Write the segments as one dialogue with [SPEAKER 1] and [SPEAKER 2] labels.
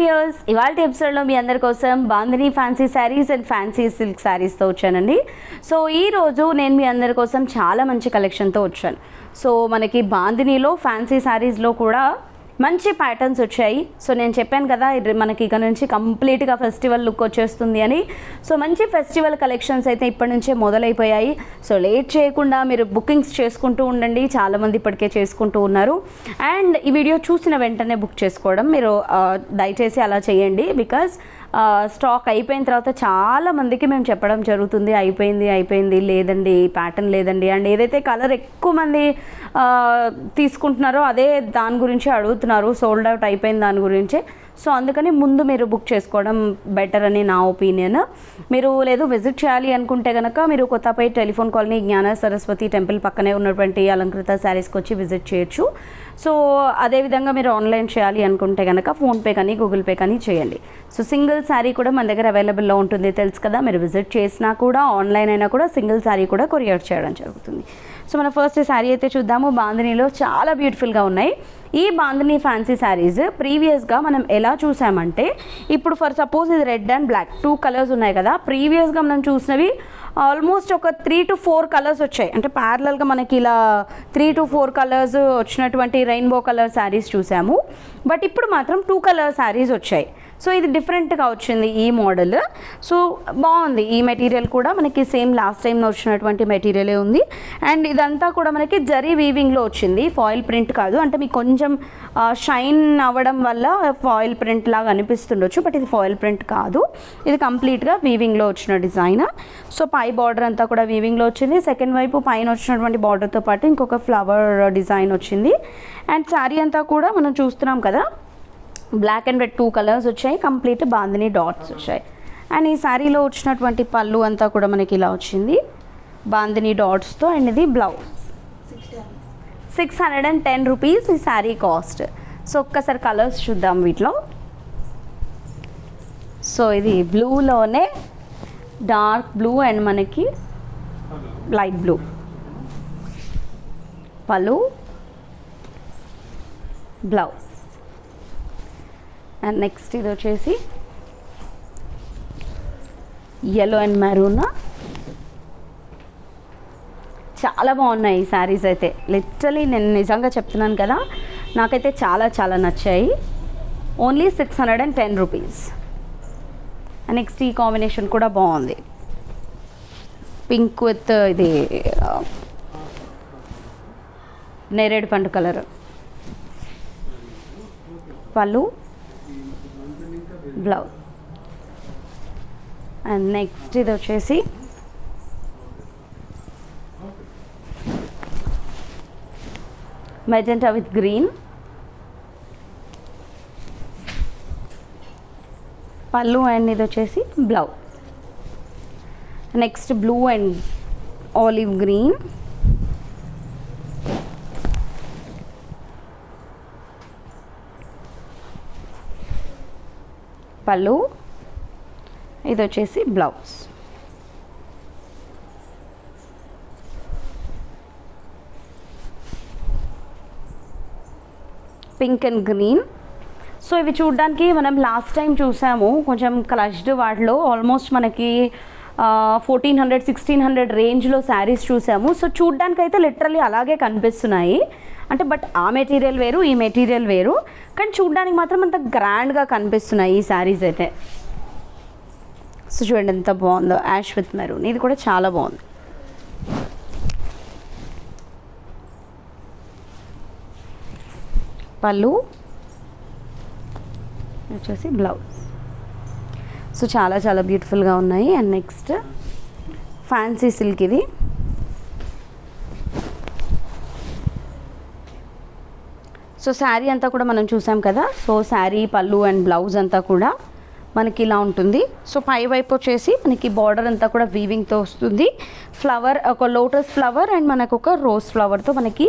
[SPEAKER 1] Viewers, ఇవాల్టి ఎపిసోడ్లో మీ అందరి కోసం Bandhani fancy sarees and fancy silk శారీస్తో వచ్చానండి. సో ఈరోజు నేను మీ అందరి కోసం చాలా మంచి కలెక్షన్తో వచ్చాను. సో మనకి బాందినిలో ఫ్యాన్సీ శారీస్లో కూడా మంచి ప్యాటర్న్స్ వచ్చాయి. సో నేను చెప్పాను కదా మనకి ఇక నుంచి కంప్లీట్గా ఫెస్టివల్ లుక్ వచ్చేస్తుంది అని. సో మంచి ఫెస్టివల్ కలెక్షన్స్ అయితే ఇప్పటి నుంచే మొదలైపోయాయి. సో లేట్ చేయకుండా మీరు బుకింగ్స్ చేసుకుంటూ ఉండండి. చాలామంది ఇప్పటికే చేసుకుంటూ ఉన్నారు. అండ్ ఈ వీడియో చూసిన వెంటనే బుక్ చేసుకోవడం మీరు దయచేసి అలా చేయండి. బికాజ్ స్టాక్ అయిపోయిన తర్వాత చాలా మందికి మేము చెప్పడం జరుగుతుంది, అయిపోయింది లేదండి, ప్యాటర్న్ లేదండి. అండ్ ఏదైతే కలర్ ఎక్కువ మంది తీసుకుంటున్నారో అదే దాని గురించి అడుగుతున్నారు, సోల్డ్ అవుట్ అయిపోయింది దాని గురించి. సో అందుకని ముందు మీరు బుక్ చేసుకోవడం బెటర్ అని నా ఒపీనియన్. మీరు లేదు విజిట్ చేయాలి అనుకుంటే కనుక మీరు కొత్తపేట టెలిఫోన్ కాలనీ జ్ఞాన సరస్వతి టెంపుల్ పక్కనే ఉన్నటువంటి అలంకృత శారీస్కి వచ్చి విజిట్ చేయొచ్చు. సో అదేవిధంగా మీరు ఆన్లైన్ చేయాలి అనుకుంటే కనుక ఫోన్పే కానీ గూగుల్ పే కానీ చేయండి. సో సింగిల్ శారీ కూడా మన దగ్గర అవైలబుల్లో ఉంటుంది, తెలుసు కదా. మీరు విజిట్ చేసినా కూడా ఆన్లైన్ అయినా కూడా సింగిల్ శారీ కూడా కొరియర్ చేయడం జరుగుతుంది. సో మన ఫస్ట్ శారీ అయితే చూద్దాము. బాందినిలో చాలా బ్యూటిఫుల్గా ఉన్నాయి ఈ బాందిని ఫ్యాన్సీ శారీస్. ప్రీవియస్గా మనం ఎలా చూసామంటే, ఇప్పుడు ఫర్ సపోజ్ ఇది రెడ్ అండ్ బ్లాక్ 2 కలర్స్ ఉన్నాయి కదా. ప్రీవియస్గా మనం చూసినవి ఆల్మోస్ట్ ఒక 3 to 4 కలర్స్ వచ్చాయి. అంటే ప్యారలల్గా మనకి ఇలా 3 to 4 కలర్స్ వచ్చినటువంటి రెయిన్బో కలర్ శారీస్ చూసాము. బట్ ఇప్పుడు మాత్రం 2 కలర్ శారీస్ వచ్చాయి. సో ఇది డిఫరెంట్గా వచ్చింది ఈ మోడల్. సో బాగుంది. ఈ మెటీరియల్ కూడా మనకి సేమ్ లాస్ట్ టైం వచ్చినటువంటి మెటీరియలే ఉంది. అండ్ ఇదంతా కూడా మనకి జరీ వీవింగ్లో వచ్చింది, ఫాయిల్ ప్రింట్ కాదు. అంటే మీకు కొంచెం షైన్ అవ్వడం వల్ల ఫాయిల్ ప్రింట్ లాగా అనిపిస్తుండొచ్చు, బట్ ఇది ఫాయిల్ ప్రింట్ కాదు. ఇది కంప్లీట్గా వీవింగ్లో వచ్చిన డిజైన్. సో పై బార్డర్ అంతా కూడా వీవింగ్లో వచ్చింది. సెకండ్ వైపు పైన వచ్చినటువంటి బార్డర్తో పాటు ఇంకొక ఫ్లవర్ డిజైన్ వచ్చింది. అండ్ శారీ అంతా కూడా మనం చూస్తున్నాం కదా, బ్లాక్ అండ్ రెడ్ 2 కలర్స్ వచ్చాయి, కంప్లీట్ బాందిని డాట్స్ వచ్చాయి. అండ్ ఈ శారీలో వచ్చినటువంటి పళ్ళు అంతా కూడా మనకి ఇలా వచ్చింది బాందిని డాట్స్తో. అండ్ ఇది బ్లౌజ్ 610 రూపీస్ ఈ శారీ కాస్ట్. సో ఒక్కసారి కలర్స్ చూద్దాం వీటిలో. సో ఇది బ్లూలోనే డార్క్ బ్లూ అండ్ మనకి లైట్ బ్లూ పళ్ళు, బ్లౌజ్. అండ్ నెక్స్ట్ ఇది వచ్చేసి yellow అండ్ మెరూన్. చాలా బాగున్నాయి ఈ శారీస్ అయితే. లిటరలీ నేను నిజంగా చెప్తున్నాను కదా, నాకైతే చాలా చాలా నచ్చాయి. Only 610 rupees. నెక్స్ట్ ఈ కాంబినేషన్ కూడా బాగుంది, పింక్ విత్ ఇది నేరేడు పండు కలర్ పళ్ళు, బ్లౌజ్. అండ్ నెక్స్ట్ ఇది వచ్చేసి మెజెంటా విత్ గ్రీన్ పళ్ళు. అండ్ ఇది వచ్చేసి blouse. Next blue and olive green పళ్ళు. ఇది వచ్చేసి blouse. Pink and green. So ఇవి చూడడానికి మనం లాస్ట్ టైం చూసాము కొంచెం క్రష్డ్ వాటిలో, ఆల్మోస్ట్ మనకి 1400 1600 రేంజ్లో శారీస్ చూసాము. సో చూడ్డానికి అయితే లిటరలీ అలాగే కనిపిస్తున్నాయి. అంటే బట్ ఆ మెటీరియల్ వేరు, ఈ మెటీరియల్ వేరు, కానీ చూడడానికి మాత్రం అంత గ్రాండ్గా కనిపిస్తున్నాయి ఈ శారీస్ అయితే. సో చూడండి ఎంత బాగుందో, యాష్ విత్ మెరూన్. ఇది కూడా చాలా బాగుంది. పళ్ళు వచ్చేసి బ్లౌజ్. సో చాలా చాలా బ్యూటిఫుల్గా ఉన్నాయి. And next fancy silk. ఇది సో శారీ అంతా కూడా మనం చూసాం కదా. సో శారీ పళ్ళు అండ్ బ్లౌజ్ అంతా కూడా మనకి ఇలా ఉంటుంది. సో పై వైపు వచ్చేసి మనకి బార్డర్ అంతా కూడా వీవింగ్తో వస్తుంది. ఫ్లవర్, ఒక లోటస్ ఫ్లవర్ అండ్ మనకు ఒక రోజ్ ఫ్లవర్తో మనకి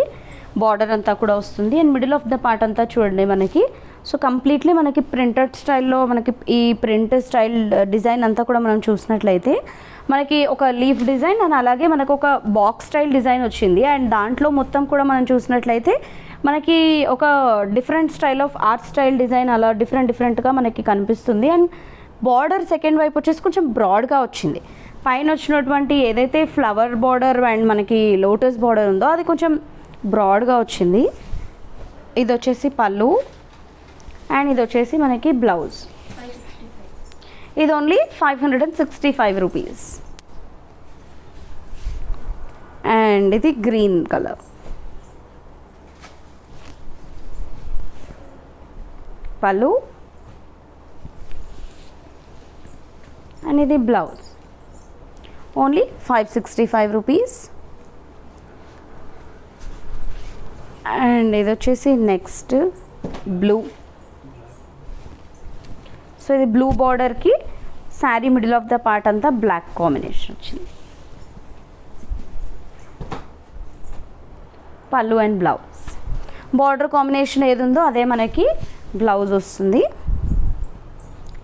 [SPEAKER 1] బార్డర్ అంతా కూడా వస్తుంది. And middle of the part అంతా చూడండి మనకి సో కంప్లీట్లీ మనకి ప్రింటెడ్ స్టైల్లో మనకి ఈ ప్రింట్ స్టైల్ డిజైన్ అంతా కూడా మనం చూసినట్లయితే మనకి ఒక లీఫ్ డిజైన్ అండ్ అలాగే మనకు ఒక బాక్స్ స్టైల్ డిజైన్ వచ్చింది. అండ్ దాంట్లో మొత్తం కూడా మనం చూసినట్లయితే మనకి ఒక different style of art style design అలా డిఫరెంట్గా మనకి కనిపిస్తుంది. అండ్ బార్డర్ సెకండ్ వైపు వచ్చేసి కొంచెం బ్రాడ్గా వచ్చింది. పైన వచ్చినటువంటి ఏదైతే ఫ్లవర్ బార్డర్ అండ్ మనకి లోటస్ బార్డర్ ఉందో అది కొంచెం బ్రాడ్గా వచ్చింది. ఇది వచ్చేసి పళ్ళు అండ్ ఇది వచ్చేసి మనకి బ్లౌజ్. ఇది ఓన్లీ 565 రూపీస్. అండ్ ఇది గ్రీన్ కలర్, పళ్ళు అండ్ ఇది బ్లౌజ్. Only 565 rupees. అండ్ ఇది వచ్చేసి నెక్స్ట్ బ్లూ. సో ఇది బ్లూ బార్డర్కి sari middle of the part అంతా బ్లాక్ కాంబినేషన్ వచ్చింది. పళ్ళు అండ్ బ్లౌజ్. బార్డర్ కాంబినేషన్ ఏది ఉందో అదే మనకి బ్లౌజ్ వస్తుంది.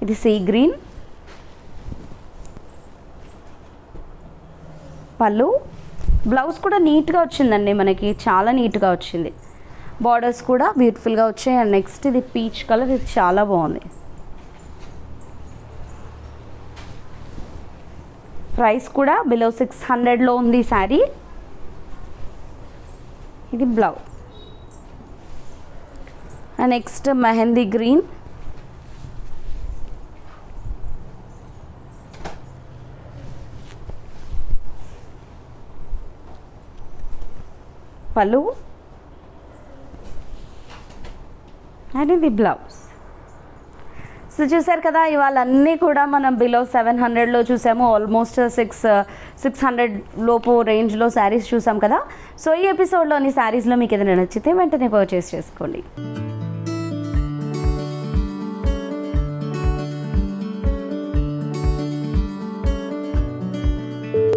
[SPEAKER 1] ఇది సీ గ్రీన్, పళ్ళు, బ్లౌజ్ కూడా నీట్గా వచ్చిందండి, మనకి చాలా నీట్గా వచ్చింది. బార్డర్స్ కూడా బ్యూటిఫుల్గా వచ్చాయి. అండ్ నెక్స్ట్ ఇది పీచ్ కలర్, ఇది చాలా బాగుంది. ప్రైస్ కూడా బిలో 600లో ఉంది ఈ శారీ. ఇది blouse. And next mehndi green, పళ్ళు అండ్ ఇది బ్లౌజ్. సో చూసారు కదా, ఇవాళ అన్నీ కూడా మనం బిలో 700లో చూసాము. ఆల్మోస్ట్ 600 లోపు రేంజ్లో శారీస్ చూసాం కదా. సో ఈ ఎపిసోడ్లోని శారీస్లో మీకు ఏదైనా నచ్చితే వెంటనే పర్చేస్ చేసుకోండి.